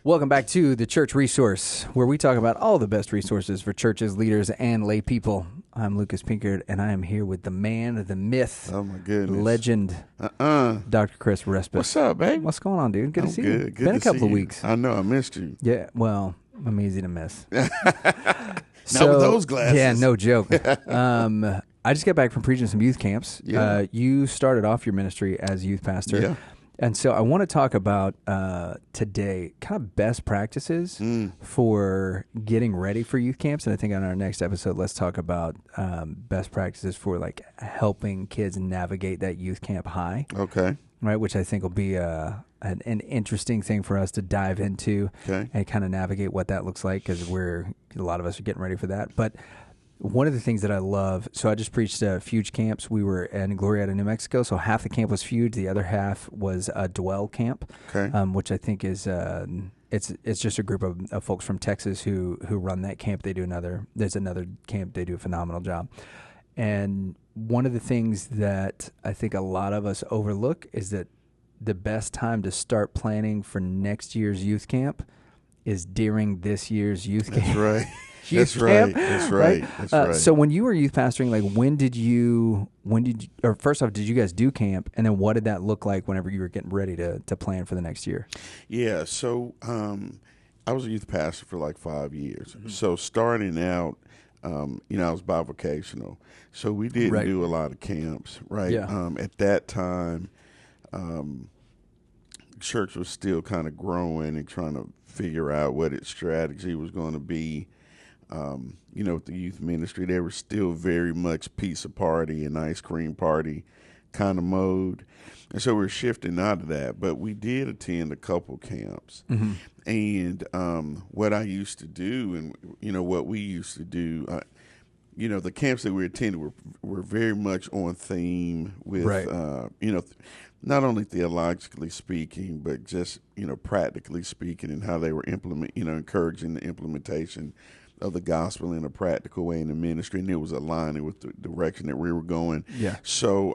Welcome back to the Church Resource, where we talk about all the best resources for churches, leaders, and lay people. I'm Lucas Pinckard, and I am here with the man, the myth, oh my goodness, legend, Dr. Chris Respass. What's up, babe? What's going on, dude? Good to see you. Good Been a couple of weeks. I know, I missed you. Yeah, well, I'm easy to miss. Not with those glasses. Yeah, no joke. I just got back from preaching some youth camps. Yeah. You started off your ministry as youth pastor. Yeah. And so I want to talk about today kind of best practices for getting ready for youth camps. And I think on our next episode, let's talk about best practices for like helping kids navigate that youth camp high. Okay. Right, which I think will be an interesting thing for us to dive into and kind of navigate what that looks like, because a lot of us are getting ready for that. But one of the things that I love, so I just preached Fuge camps. We were in Glorieta, New Mexico, so half the camp was Fuge, the other half was a Dwell camp, which I think is it's just a group of folks from Texas who run that camp. There's another camp, they do a phenomenal job. And one of the things that I think a lot of us overlook is that the best time to start planning for next year's youth camp is during this year's youth camp. That's right. That's right. That's right. That's right. So when you were youth pastoring, like or first off, did you guys do camp? And then what did that look like whenever you were getting ready to plan for the next year? Yeah. So I was a youth pastor for like 5 years. Mm-hmm. So starting out, I was bivocational. So we didn't do a lot of camps, right? Yeah. At that time, church was still kind of growing and trying to figure out what its strategy was going to be. With the youth ministry, they were still very much pizza party and ice cream party kind of mode. And so we're shifting out of that. But we did attend a couple camps. Mm-hmm. And what I used to do and, what we used to do, the camps that we attended were very much on theme with, not only theologically speaking, but just, practically speaking, and how they were encouraging the implementation of the gospel in a practical way in the ministry, and it was aligning with the direction that we were going. Yeah. So,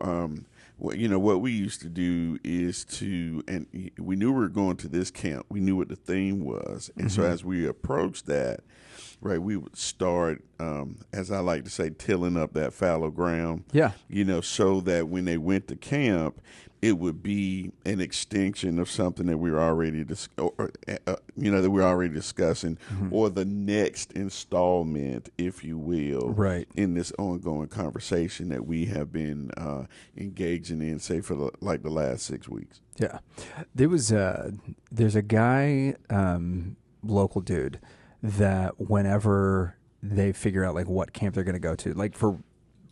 what we used to do is and we knew we were going to this camp. We knew what the theme was. And so as we approached that, right, we would start, as I like to say, tilling up that fallow ground. Yeah. So that when they went to camp, it would be an extension of something that we were already discussing, or the next installment, if you will, in this ongoing conversation that we have been engaging in, say, for the last 6 weeks. Yeah, there's a guy, local dude, that whenever they figure out like what camp they're going to go to, like for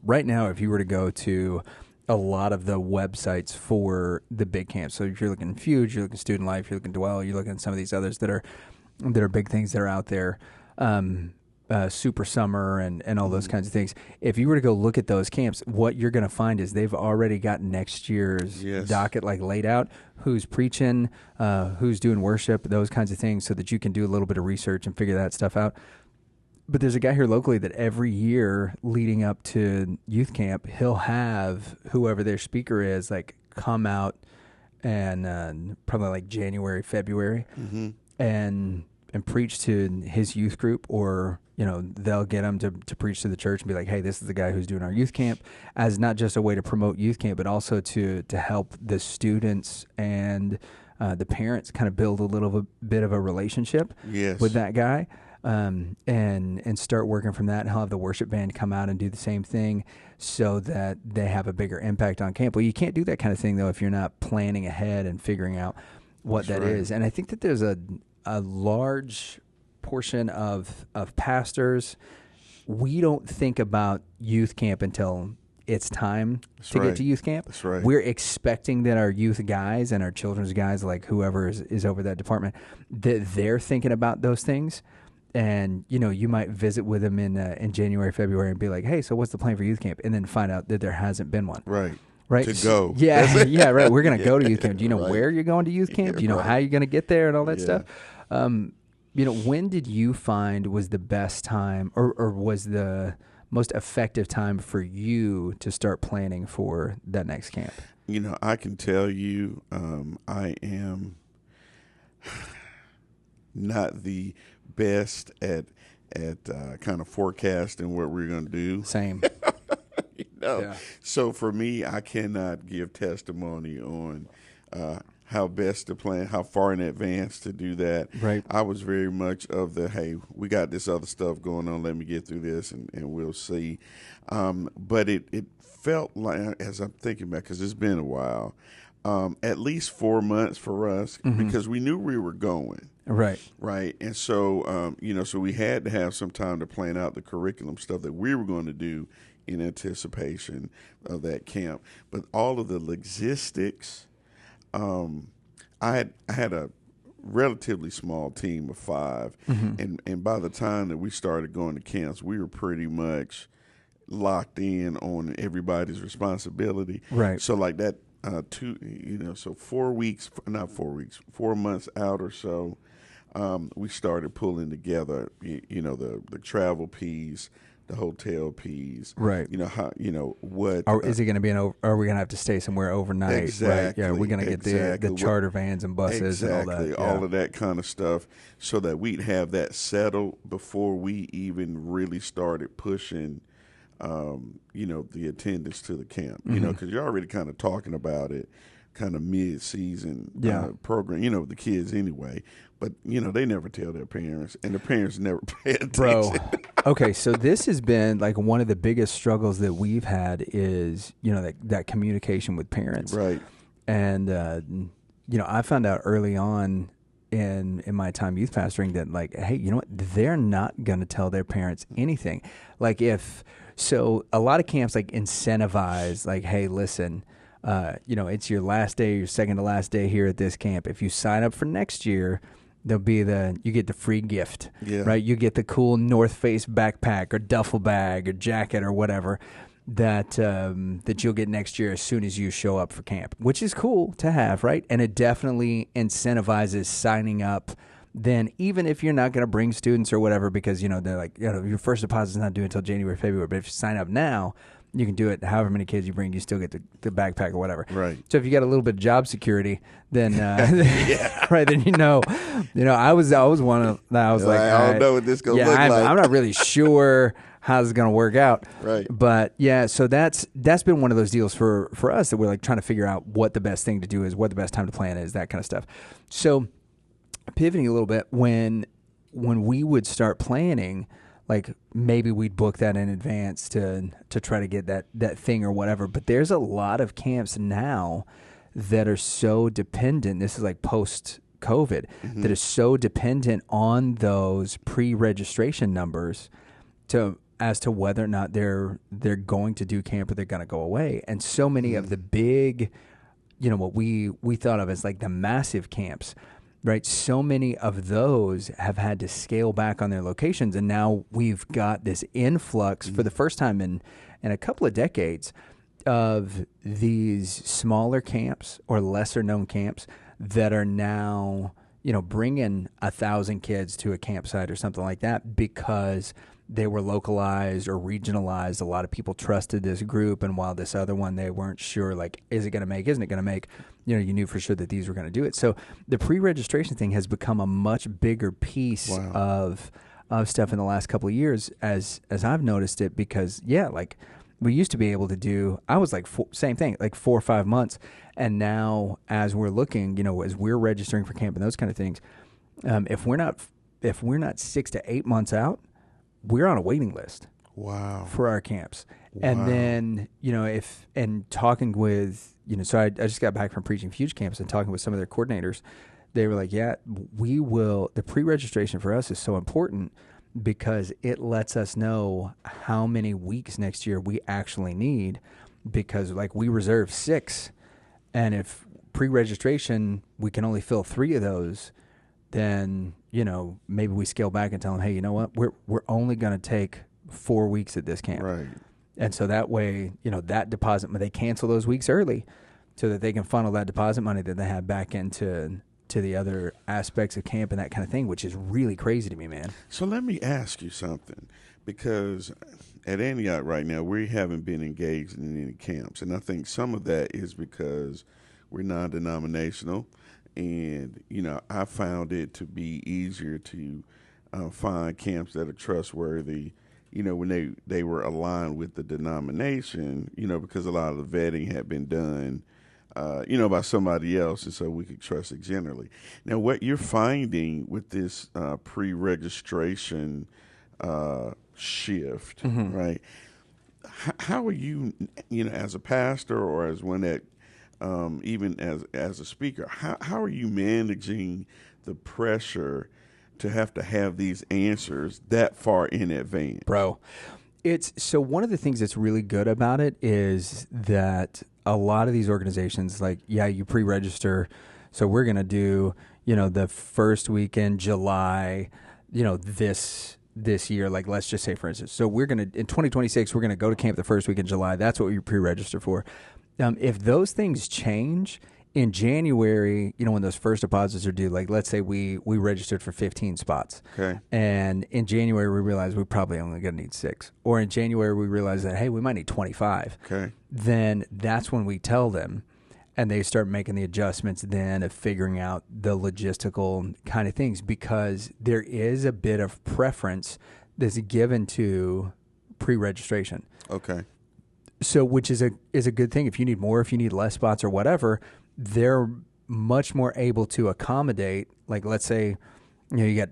right now, if you were to go to a lot of the websites for the big camps. So if you're looking at Fuge, you're looking at Student Life, you're looking at Dwell, you're looking at some of these others that are big things that are out there, Super Summer and all those kinds of things. If you were to go look at those camps, what you're going to find is they've already got next year's docket like laid out, who's preaching, who's doing worship, those kinds of things, so that you can do a little bit of research and figure that stuff out. But there's a guy here locally that every year leading up to youth camp, he'll have whoever their speaker is like come out and probably like January, February, and preach to his youth group, or they'll get him to preach to the church and be like, hey, this is the guy who's doing our youth camp, as not just a way to promote youth camp, but also to help the students and the parents kind of build a little bit of a relationship with that guy. And start working from that, and he'll have the worship band come out and do the same thing so that they have a bigger impact on camp. Well, you can't do that kind of thing, though, if you're not planning ahead and figuring out what that is. And I think that there's a large portion of pastors, we don't think about youth camp until it's time to get to youth camp. That's right. We're expecting that our youth guys and our children's guys, like whoever is over that department, that they're thinking about those things. And, you might visit with them in January, February and be like, hey, so what's the plan for youth camp? And then find out that there hasn't been one. Right. To go. Yeah, yeah, right. We're going to go to youth camp. Do you know where you're going to youth camp? Do you know how you're going to get there and all that stuff? When did you find was the best time or was the most effective time for you to start planning for that next camp? I can tell you I am not the best at kind of forecasting what we're going to do. Same. Yeah. So for me, I cannot give testimony on how best to plan, how far in advance to do that. Right. I was very much of the, hey, we got this other stuff going on. Let me get through this, and we'll see. But it felt like, as I'm thinking back, because it's been a while, at least 4 months for us, because we knew we were going. Right. Right. And so, so we had to have some time to plan out the curriculum stuff that we were going to do in anticipation of that camp. But all of the logistics, I had a relatively small team of 5. And by the time that we started going to camps, we were pretty much locked in on everybody's responsibility. Right. So like that, 4 months out or so, we started pulling together, the travel piece, the hotel piece, right? What is it going to be are we going to have to stay somewhere overnight? Exactly. Right? Yeah, we're going to get the charter vans and buses and all that. Yeah. All of that kind of stuff, so that we'd have that settled before we even really started pushing, the attendance to the camp. Because you're already kind of talking about it, kind of mid-season program. The kids anyway. But, they never tell their parents, and the parents never pay attention. Bro, okay, so this has been like one of the biggest struggles that we've had is, that communication with parents. Right. And, I found out early on in my time youth pastoring that, like, hey, you know what? They're not going to tell their parents anything. Like so a lot of camps, like, incentivize, like, hey, listen, it's your last day, your second to last day here at this camp. If you sign up for next year, you get the free gift, right? You get the cool North Face backpack or duffel bag or jacket or whatever that you'll get next year as soon as you show up for camp, which is cool to have, right? And it definitely incentivizes signing up then, even if you're not going to bring students or whatever, because, they're like, your first deposit is not due until January, February, but if you sign up now, you can do it. However many kids you bring, you still get the backpack or whatever. Right. So if you got a little bit of job security, then right, then I was one of that. I was like, I don't know what this gonna look like. I'm not really sure how this is gonna work out. Right. But yeah, so that's been one of those deals for us that we're like trying to figure out what the best thing to do is, what the best time to plan is, that kind of stuff. So pivoting a little bit, when we would start planning, like maybe we'd book that in advance to try to get that thing or whatever. But there's a lot of camps now that are so dependent. This is like post-COVID, that is so dependent on those pre-registration numbers as to whether or not they're going to do camp or they're going to go away. And so many of the big, what we thought of as like the massive camps, right? So many of those have had to scale back on their locations, and now we've got this influx for the first time in a couple of decades of these smaller camps or lesser known camps that are now, bringing 1,000 kids to a campsite or something like that because they were localized or regionalized. A lot of people trusted this group, and while this other one, they weren't sure, like, is it going to make, isn't it going to make, you knew for sure that these were going to do it. So the pre-registration thing has become a much bigger piece of stuff in the last couple of years as I've noticed it, because, like, we used to be able to do, I was like, same thing, like 4 or 5 months. And now as we're looking, as we're registering for camp and those kind of things, if we're not 6 to 8 months out, we're on a waiting list. Wow. For our camps. Wow. And then, talking with, so I just got back from preaching Fuge camps and talking with some of their coordinators, they were like, the pre-registration for us is so important because it lets us know how many weeks next year we actually need, because like we reserve 6, and if pre-registration, we can only fill 3 of those, then, maybe we scale back and tell them, hey, you know what, we're only going to take 4 weeks at this camp. Right. And so that way, that deposit, they cancel those weeks early so that they can funnel that deposit money that they have back into the other aspects of camp and that kind of thing, which is really crazy to me, man. So let me ask you something, because at Antioch right now, we haven't been engaged in any camps. And I think some of that is because we're non-denominational. And, I found it to be easier to find camps that are trustworthy, when they were aligned with the denomination, because a lot of the vetting had been done, by somebody else, and so we could trust it generally. Now, what you're finding with this pre-registration shift, right? How are you, as a pastor or as one that, even as a speaker, how are you managing the pressure to have these answers that far in advance? Bro, it's so one of the things that's really good about it is that a lot of these organizations, like, yeah, you pre-register. So we're going to do, the first week in July, this year, like, let's just say, for instance, so we're going to, in 2026, we're going to go to camp the first week in July. That's what we pre-register for. If those things change in January, when those first deposits are due, like, let's say we registered for 15 spots. Okay. And in January, we realize we probably only going to need 6. Or in January, we realize that, hey, we might need 25. Okay. Then that's when we tell them, and they start making the adjustments then of figuring out the logistical kind of things, because there is a bit of preference that's given to pre-registration. Okay. So, which is a good thing. If you need more, if you need less spots or whatever, they're much more able to accommodate. Like, let's say, you got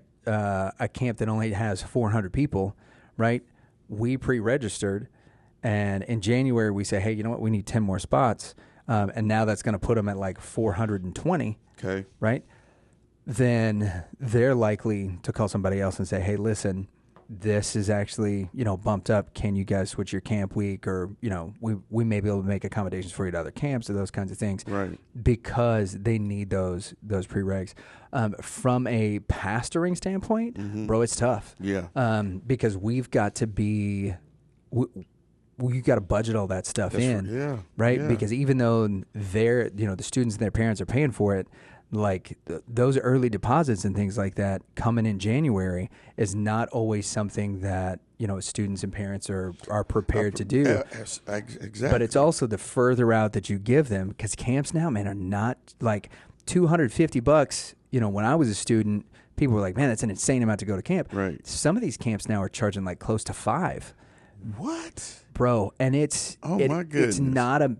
a camp that only has 400 people, right? We pre-registered, and in January we say, hey, you know what? We need 10 more spots, and now that's going to put them at like 420. Okay. Right? Then they're likely to call somebody else and say, hey, listen, this is actually, bumped up. Can you guys switch your camp week? Or, we may be able to make accommodations for you to other camps or those kinds of things. Right. Because they need those preregs. From a pastoring standpoint, bro, it's tough. Yeah. Because we've got to be, we've got to budget all that stuff in. Right? Yeah. Because even though they're, the students and their parents are paying for it, like those early deposits and things like that coming in January is not always something that, students and parents are prepared to do. Exactly. But it's also the further out that you give them, because camps now, man, are not like $250. When I was a student, people were like, man, that's an insane amount to go to camp. Right. Some of these camps now are charging like close to $5. What? Bro, and my goodness. It's not a,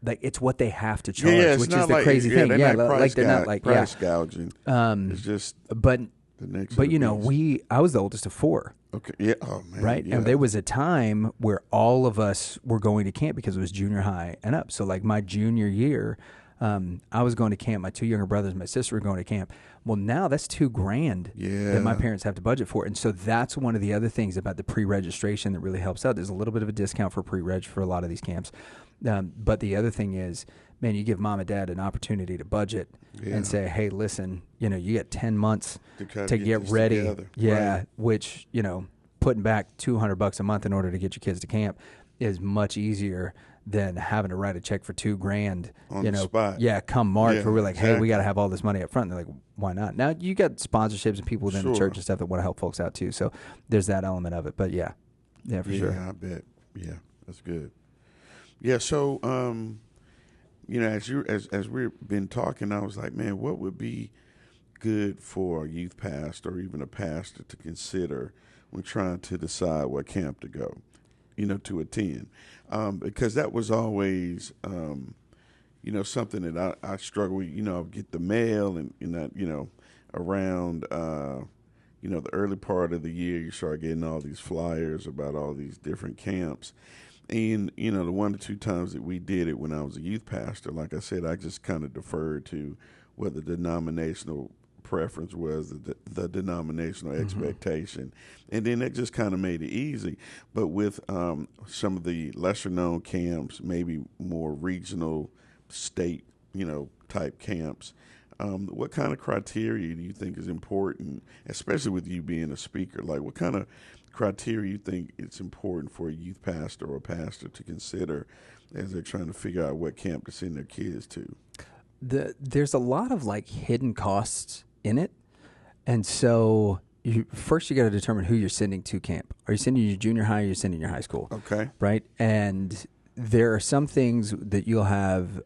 like, it's what they have to charge, which is the crazy thing. They're not like price gouging. It's just but the next. But I was the oldest of 4. Okay. Yeah. Oh man. Right. Yeah. And there was a time where all of us were going to camp because it was junior high and up. So like my junior year, I was going to camp. My 2 younger brothers and my sister were going to camp. Well, now that's $2,000 that my parents have to budget for. And so that's one of the other things about the pre-registration that really helps out. There's a little bit of a discount for pre-reg for a lot of these camps. But the other thing is, man, you give mom and dad an opportunity to budget and say, hey, listen, you got 10 months to get ready. Together. Yeah. Right. Which, putting back $200 a month in order to get your kids to camp is much easier than having to write a check for $2,000 on the spot. Yeah, come March, where we're like, exactly. hey, we got to have all this money up front. And they're like, why not? Now you got sponsorships and people within the church and stuff that want to help folks out too. So there's that element of it. But yeah, for sure. Yeah, I bet. Yeah, that's good. Yeah, so as we've been talking, I was like, man, what would be good for a youth pastor or even a pastor to consider when trying to decide what camp to go, to attend, because that was always, something that I struggle with. Get the mail and around the early part of the year, you start getting all these flyers about all these different camps. And, the 1 to 2 times that we did it when I was a youth pastor, like I said, I just kind of deferred to what the denominational preference was, the denominational expectation. And then it just kind of made it easy. But with some of the lesser known camps, maybe more regional state, type camps, what kind of criteria do you think is important, especially with you being a speaker? Like, what kind of criteria you think it's important for a youth pastor or a pastor to consider as they're trying to figure out what camp to send their kids to? There's a lot of like hidden costs in it. And so first you got to determine who you're sending to camp. Are you sending your junior high or are you sending your high school? Okay. Right. And there are some things that you'll have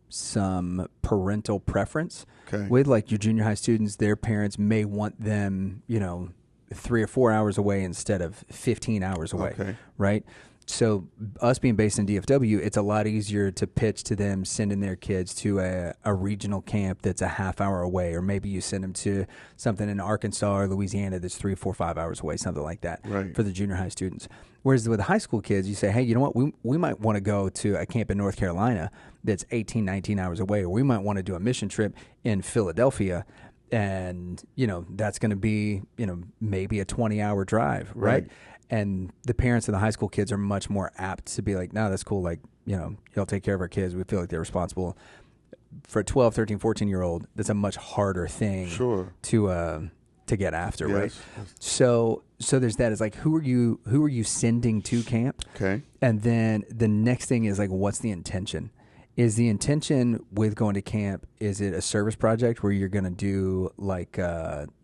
some parental preference with, like your junior high students. Their parents may want them, 3 or 4 hours away instead of 15 hours away, right? So us being based in DFW, it's a lot easier to pitch to them sending their kids to a regional camp that's a half hour away, or maybe you send them to something in Arkansas or Louisiana that's 3, 4, 5 hours away, something like that for the junior high students. Whereas with the high school kids, you say, hey, you know what, we might want to go to a camp in North Carolina that's 18, 19 hours away, or we might want to do a mission trip in Philadelphia. And, that's going to be, maybe a 20-hour drive, right? And the parents of the high school kids are much more apt to be like, no, that's cool. Like, y'all take care of our kids. We feel like they're responsible. For a 12, 13, 14-year-old, that's a much harder thing to get after, right? So there's that. It's like, who are you sending to camp? Okay. And then the next thing is like, what's the intention? Is the intention with going to camp, is it a service project where you're going to do like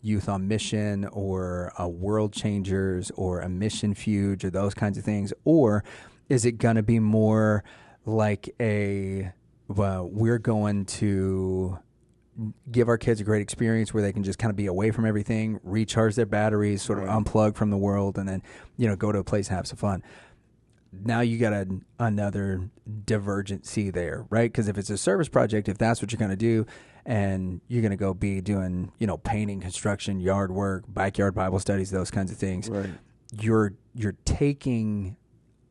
Youth on Mission or a World Changers or a Mission Fuge or those kinds of things? Or is it going to be more like we're going to give our kids a great experience where they can just kind of be away from everything, recharge their batteries, sort of unplug from the world, and then, go to a place and have some fun? Now you got another divergency there, right? Because if it's a service project, if that's what you're going to do, and you're going to go be doing, painting, construction, yard work, backyard Bible studies, those kinds of things, you're taking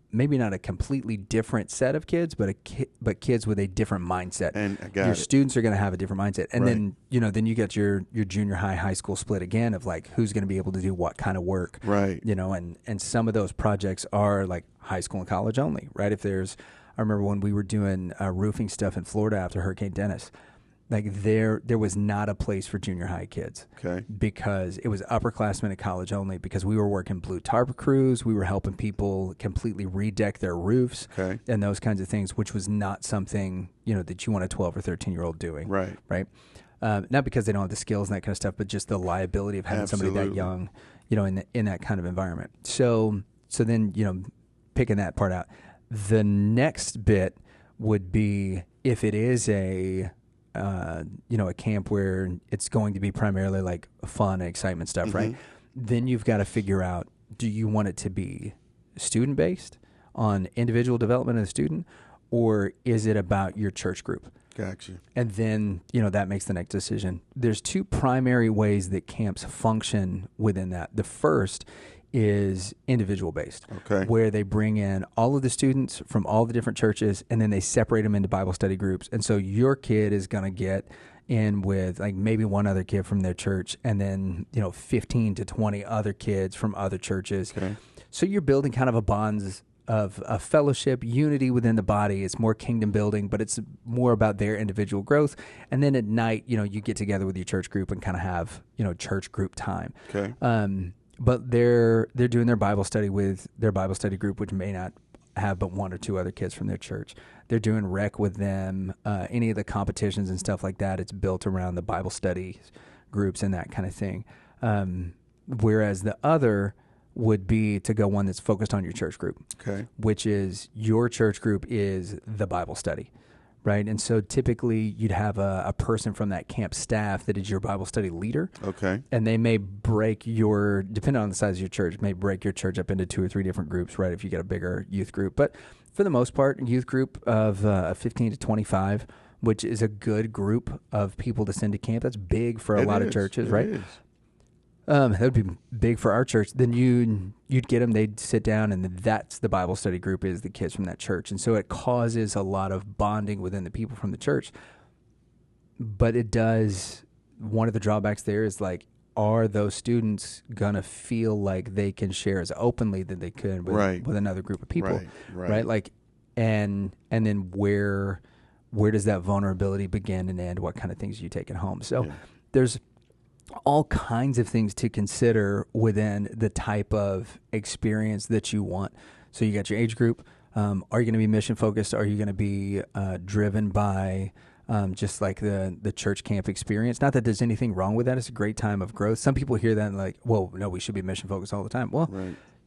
maybe not a completely different set of kids, but kids with a different mindset. And your students are going to have a different mindset. And then, then you get your junior high school split again of like, who's going to be able to do what kind of work, right? And some of those projects are like high school and college only, right? I remember when we were doing roofing stuff in Florida after Hurricane Dennis, like there was not a place for junior high kids, because it was upperclassmen and college only, because we were working blue tarp crews. We were helping people completely redeck their roofs and those kinds of things, which was not something, that you want a 12 or 13-year-old doing. Right. Not because they don't have the skills and that kind of stuff, but just the liability of having somebody that young, in that kind of environment. So then, picking that part out, the next bit would be if it is a camp where it's going to be primarily like fun and excitement stuff, right? Then you've got to figure out, do you want it to be student-based on individual development of the student, or is it about your church group? Gotcha. And then, that makes the next decision. There's two primary ways that camps function within that. The first is individual based, where they bring in all of the students from all the different churches, and then they separate them into Bible study groups. And so your kid is going to get in with like maybe one other kid from their church, and then 15 to 20 other kids from other churches. So you're building kind of a bonds of a fellowship, unity within the body. It's more kingdom building, but it's more about their individual growth. And then at night, you get together with your church group and kind of have church group time. But they're doing their Bible study with their Bible study group, which may not have but one or two other kids from their church. They're doing rec with them. Any of the competitions and stuff like that, it's built around the Bible study groups and that kind of thing. Whereas the other would be to go one that's focused on your church group, which is your church group is the Bible study. Right. And so typically you'd have a person from that camp staff that is your Bible study leader. And they may break depending on the size of your church, may break your church up into 2 or 3 different groups, right, if you get a bigger youth group. But for the most part, a youth group of 15 to 25, which is a good group of people to send to camp. That's big for a lot of churches, right? That would be big for our church. Then you'd get them, they'd sit down, and that's the Bible study group is the kids from that church. And so it causes a lot of bonding within the people from the church. But it does, one of the drawbacks there is like, are those students going to feel like they can share as openly that they could with another group of people? Right. Like, and then where does that vulnerability begin and end? What kind of things are you taking home? So there's all kinds of things to consider within the type of experience that you want. So you got your age group. Are you going to be mission focused? Are you going to be driven by just like the church camp experience? Not that there's anything wrong with that. It's a great time of growth. Some people hear that and like, well, no, we should be mission focused all the time. Well,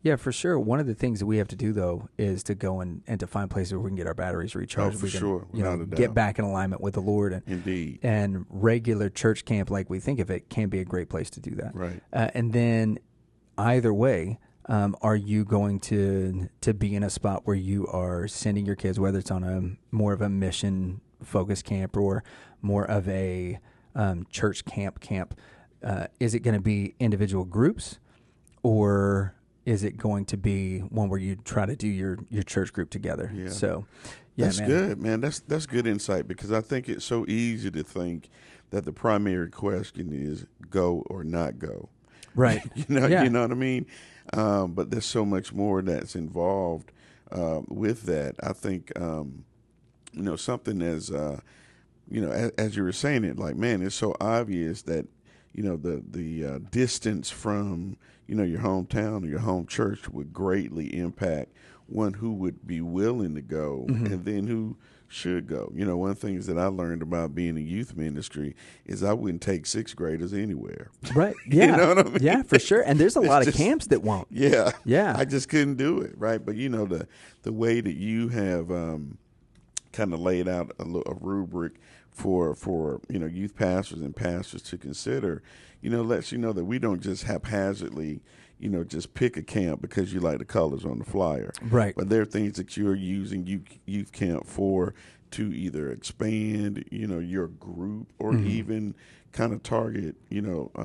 Yeah, for sure. One of the things that we have to do, though, is to go and to find places where we can get our batteries recharged. For we can, sure. Without a get doubt. back in alignment with the Lord. Indeed. And regular church camp, like we think of it, can be a great place to do that. Right. And then either way, are you going to be in a spot where you are sending your kids, whether it's on a more of a mission focused camp or more of a church camp? Is it going to be individual groups, or is it going to be one where you try to do your church group together? Yeah. So, yeah, that's good, man. That's good insight, because I think it's so easy to think that the primary question is go or not go. Right. You know what I mean? But there's so much more that's involved with that. I think something as as you were saying it, like, man, it's so obvious that the distance from your hometown or your home church would greatly impact one who would be willing to go, and then who should go. One of the things that I learned about being in youth ministry is I wouldn't take sixth graders anywhere. Right. Yeah. You know what I mean? Yeah, for sure. And there's a lot of camps that won't. Yeah. Yeah. I just couldn't do it. Right. But the way that you have kind of laid out a rubric for youth pastors and pastors to consider, lets you know that we don't just haphazardly just pick a camp because you like the colors on the flyer. Right. But there are things that you're using youth camp for to either expand, your group, or even kind of target,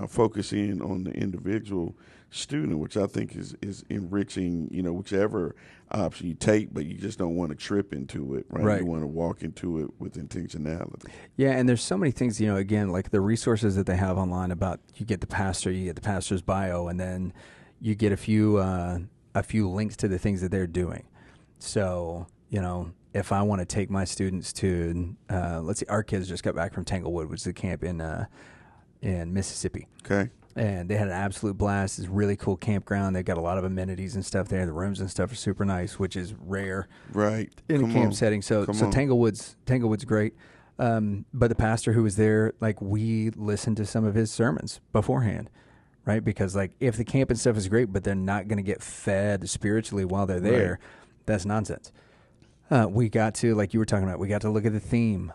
focus in on the individual student, which I think is enriching, whichever option you take, but you just don't want to trip into it, right? You want to walk into it with intentionality. Yeah, and there's so many things, again, like the resources that they have online about, you get the pastor's bio, and then you get a few links to the things that they're doing. So, if I want to take my students to, let's see, our kids just got back from Tanglewood, which is a camp in Mississippi. Okay. And they had an absolute blast. It's a really cool campground. They've got a lot of amenities and stuff there. The rooms and stuff are super nice, which is rare, right, in a camp setting. So Tanglewood's great. But the pastor who was there, like, we listened to some of his sermons beforehand, right? Because, like, if the camp and stuff is great, but they're not going to get fed spiritually while they're there, that's nonsense. We got to, like you were talking about, we got to look at the theme.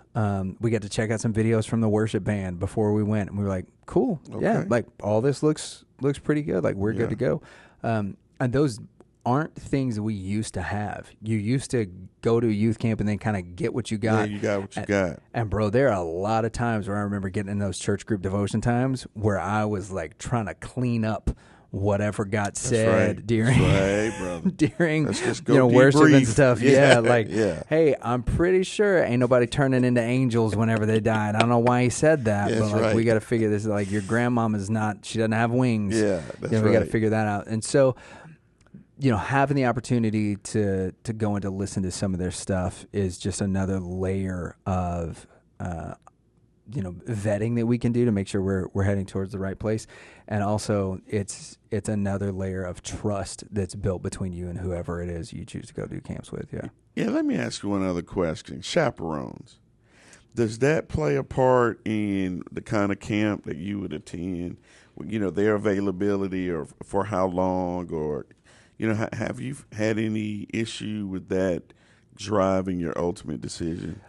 We got to check out some videos from the worship band before we went, and we were like, cool. Okay. Yeah, like, all this looks pretty good. Like, we're good to go. And those aren't things that we used to have. You used to go to a youth camp and then kind of get what you got. Yeah, you got what you got. And, bro, there are a lot of times where I remember getting in those church group devotion times where I was, like, trying to clean up whatever got said during worship and stuff. Hey, I'm pretty sure ain't nobody turning into angels whenever they died. I don't know why he said that, but like, we got to figure this. Like, your grandmama's not; she doesn't have wings. Yeah, that's we got to figure that out. And so, having the opportunity to go and to listen to some of their stuff is just another layer of vetting that we can do to make sure we're heading towards the right place. And also it's another layer of trust that's built between you and whoever it is you choose to go do camps with. Yeah, let me ask you one other question. Chaperones, does that play a part in the kind of camp that you would attend? Their availability, or for how long, or have you had any issue with that driving your ultimate decision?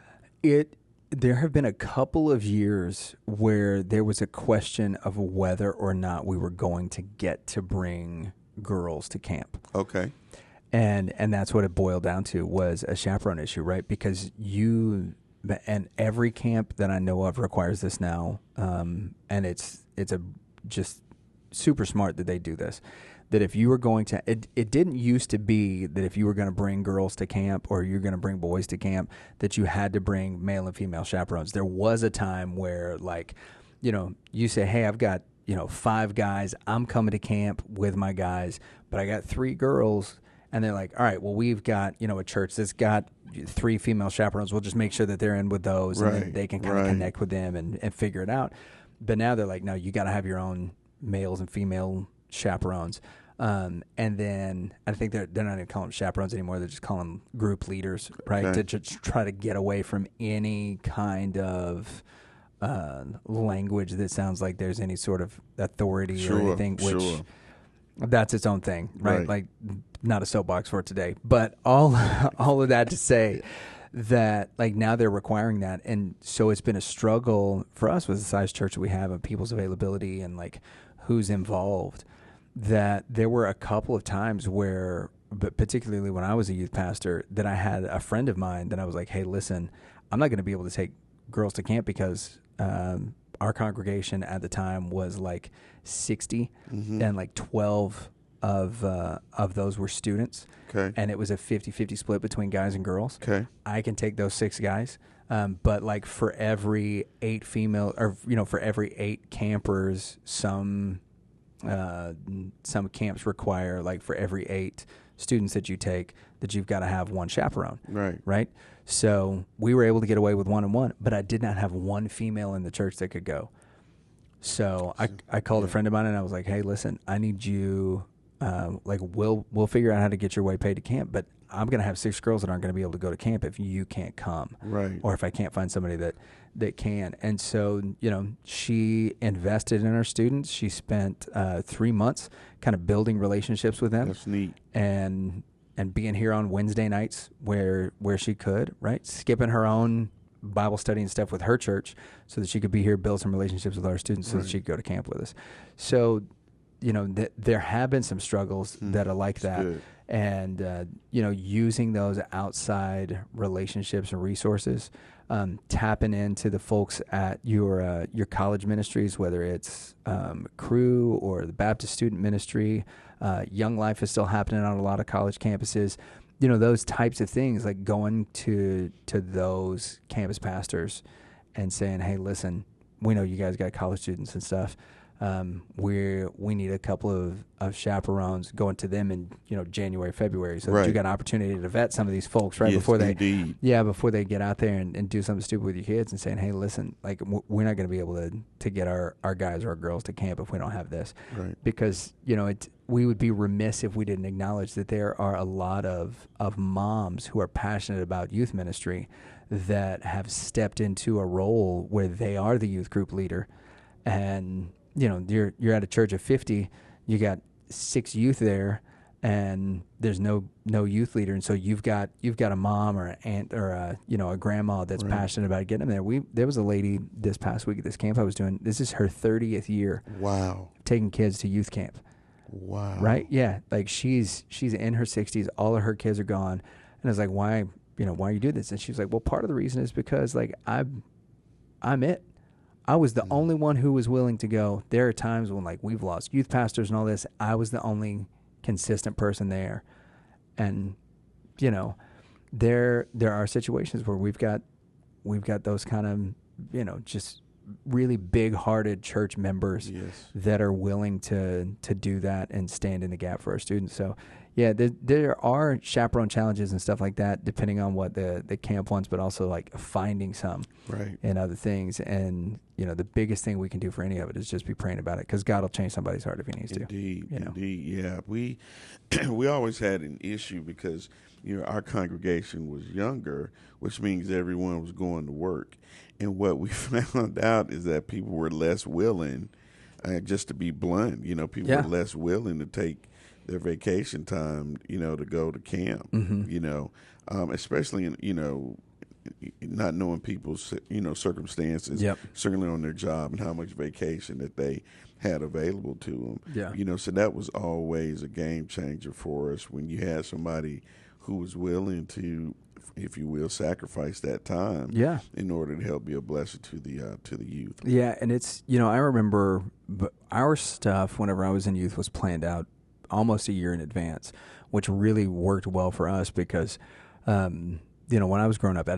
There have been a couple of years where there was a question of whether or not we were going to get to bring girls to camp. Okay. And that's what it boiled down to, was a chaperone issue, right? Because and every camp that I know of requires this now, and it's just super smart that they do this. That if you were going to, it didn't used to be that if you were going to bring girls to camp or you're going to bring boys to camp, that you had to bring male and female chaperones. There was a time where, like, you say, hey, I've got, 5 guys. I'm coming to camp with my guys, but I got 3 girls. And they're like, all right, well, we've got, a church that's got 3 female chaperones. We'll just make sure that they're in with those, and then they can kind of connect with them and figure it out. But now they're like, no, you got to have your own males and female chaperones. And then I think they're not even calling them chaperones anymore. They're just calling them group leaders, right? Okay. To just try to get away from any kind of language that sounds like there's any sort of authority or anything, which That's its own thing, right? Right. Like, not a soapbox for today, but all all of that to say that, like, now they're requiring that, and so it's been a struggle for us with the size church that we have and people's availability and like who's involved. That there were a couple of times where, but particularly when I was a youth pastor, that I had a friend of mine that I was like, hey, listen, I'm not going to be able to take girls to camp because our congregation at the time was like 60, and like 12 of those were students. Okay. And it was a 50-50 split between guys and girls. Okay. I can take those 6 guys. But like for every 8 female, or, for every 8 campers, some camps require, like, for every 8 students that you take, that you've got to have 1 chaperone. Right. So we were able to get away with 1 and 1, but I did not have 1 female in the church that could go. So I called a friend of mine and I was like, hey, listen, I need you, we'll figure out how to get your way paid to camp, but I'm going to have 6 girls that aren't going to be able to go to camp if you can't come. Right. Or if I can't find somebody that can. And so, she invested in our students. She spent 3 months kind of building relationships with them. That's neat. And being here on Wednesday nights where she could, right? Skipping her own Bible study and stuff with her church so that she could be here, build some relationships with our students so that she could go to camp with us. So, there have been some struggles that are like that. Good. And, using those outside relationships and resources, tapping into the folks at your college ministries, whether it's Crew or the Baptist Student Ministry. Young Life is still happening on a lot of college campuses. Those types of things, like going to those campus pastors and saying, hey, listen, we know you guys got college students and stuff. We need a couple of chaperones, going to them in January, February, so that you got an opportunity to vet some of these folks before they before they get out there and do something stupid with your kids, and saying, hey, listen, like, we're not going to be able to get our guys or our girls to camp if we don't have this, because we would be remiss if we didn't acknowledge that there are a lot of moms who are passionate about youth ministry that have stepped into a role where they are the youth group leader. And you're at a church of 50, you got 6 youth there, and there's no youth leader, and so you've got a mom or an aunt or a grandma that's passionate about getting them there. There was a lady this past week at this camp I was doing. This is her 30th year. Wow. Taking kids to youth camp. Wow. Right? Yeah. Like, she's in her 60s. All of her kids are gone, and I was like, why you do this? And she was like, well, part of the reason is because, like, I'm it. I was the only one who was willing to go. There are times when, like, we've lost youth pastors and all this. I was the only consistent person there. And, there are situations where we've got those kind of, just really big-hearted church members that are willing to do that and stand in the gap for our students. So, yeah, there are chaperone challenges and stuff like that, depending on what the camp wants, but also, like, finding some and other things. And, the biggest thing we can do for any of it is just be praying about it, because God will change somebody's heart if he needs to. Indeed, yeah. We always had an issue because, our congregation was younger, which means everyone was going to work. And what we found out is that people were less willing, just to be blunt, people were less willing to take their vacation time, to go to camp, especially in, not knowing people's, circumstances, certainly on their job and how much vacation that they had available to them. So that was always a game changer for us when you had somebody who was willing to, if you will, sacrifice that time in order to help be a blessing to the youth. Yeah, and it's, I remember our stuff whenever I was in youth was planned out almost a year in advance, which really worked well for us because, when I was growing up,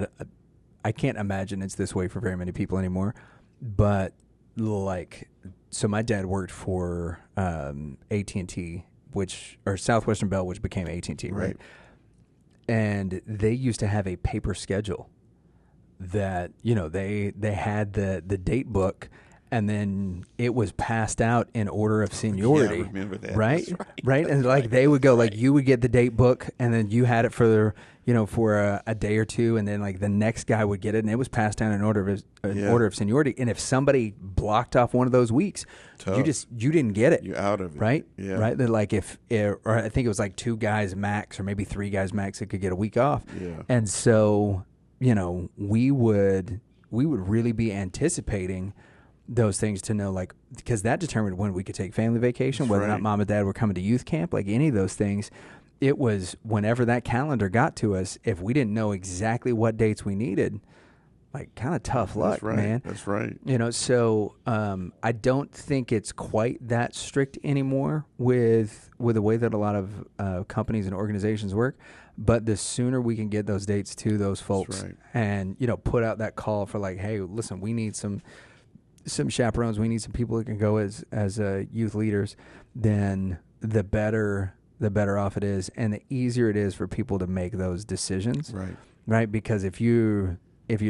I can't imagine it's this way for very many people anymore, but so my dad worked for AT&T, or Southwestern Bell, which became AT&T, right? And they used to have a paper schedule that, they had the date book, and then it was passed out in order of seniority. Yeah, I remember that. Right? That's Right? And like they would go, like you would get the date book, and then you had it for for a day or two, and then like the next guy would get it, and it was passed down in order of seniority. And if somebody blocked off one of those weeks, Tough. you didn't get it. You're out of it. Right? Yeah. Right? That like or I think it was like 2 guys max, or maybe 3 guys max that could get a week off. Yeah. And so, we would really be anticipating those things to know, like, because that determined when we could take family vacation, That's whether or right. not mom and dad were coming to youth camp, like any of those things. It was whenever that calendar got to us, if we didn't know exactly what dates we needed, like kind of tough luck, That's right. man. That's right. So I don't think it's quite that strict anymore with the way that a lot of companies and organizations work. But the sooner we can get those dates to those folks, right. and put out that call for like, hey, listen, we need some chaperones, we need some people that can go as youth leaders, then the better off it is, and the easier it is for people to make those decisions. Right? Because if you're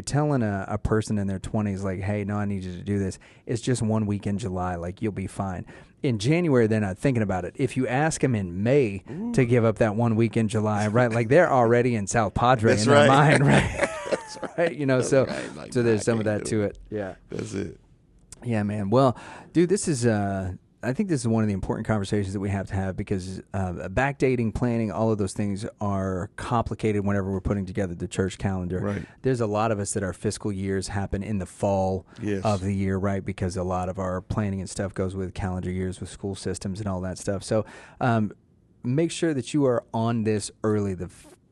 telling a person in their 20s, like, hey, no, I need you to do this, it's just 1 week in July, like, you'll be fine. In January, they're not thinking about it. If you ask them in May to give up that 1 week in July, right, like they're already in South Padre in their mind, right? That's right. Right? So right. Like, so there's some of can't that do to it. it. Yeah. That's it. Yeah, man. Well, dude, this is I think this is one of the important conversations that we have to have, because backdating, planning, all of those things are complicated whenever we're putting together the church calendar. Right. There's a lot of us that our fiscal years happen in the fall Yes. of the year, right? Because a lot of our planning and stuff goes with calendar years with school systems and all that stuff. So make sure that you are on this early.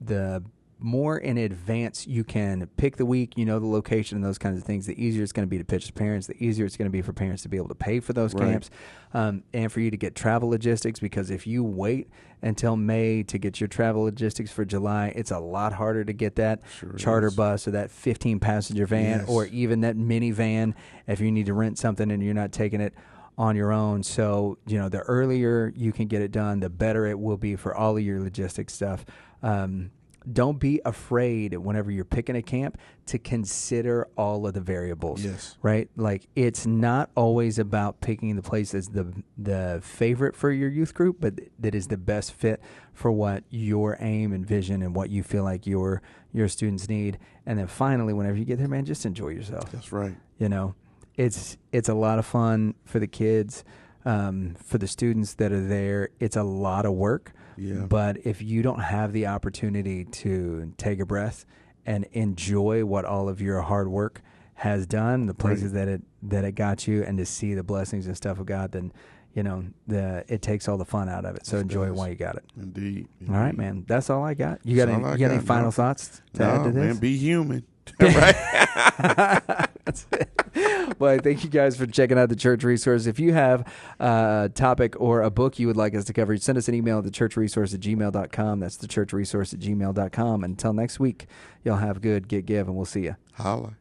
The more in advance you can pick the week, the location and those kinds of things, the easier it's going to be to pitch to parents, the easier it's going to be for parents to be able to pay for those Right. camps, and for you to get travel logistics, because if you wait until May to get your travel logistics for July, it's a lot harder to get that Sure charter is. bus or that 15-passenger van, Yes. or even that minivan if you need to rent something and you're not taking it on your own. So, the earlier you can get it done, the better it will be for all of your logistics stuff. Don't be afraid whenever you're picking a camp to consider all of the variables. Yes. Right? Like, it's not always about picking the place that's the favorite for your youth group, but that is the best fit for what your aim and vision and what you feel like your students need. And then finally, whenever you get there, man, just enjoy yourself. That's right. It's a lot of fun for the kids, for the students that are there. It's a lot of work. Yeah. But if you don't have the opportunity to take a breath and enjoy what all of your hard work has done, the places that it got you, and to see the blessings and stuff of God, then it takes all the fun out of it. So enjoy it while you got it. Indeed. All right, man. That's all I got. You got any final thoughts to add to this? Man, be human. Right. That's it. Well, thank you guys for checking out the Church Resource. If you have a topic or a book you would like us to cover, send us an email at thechurchresource@gmail.com. That's thechurchresource@gmail.com. Until next week, y'all have good, get, give, and we'll see you. Holla.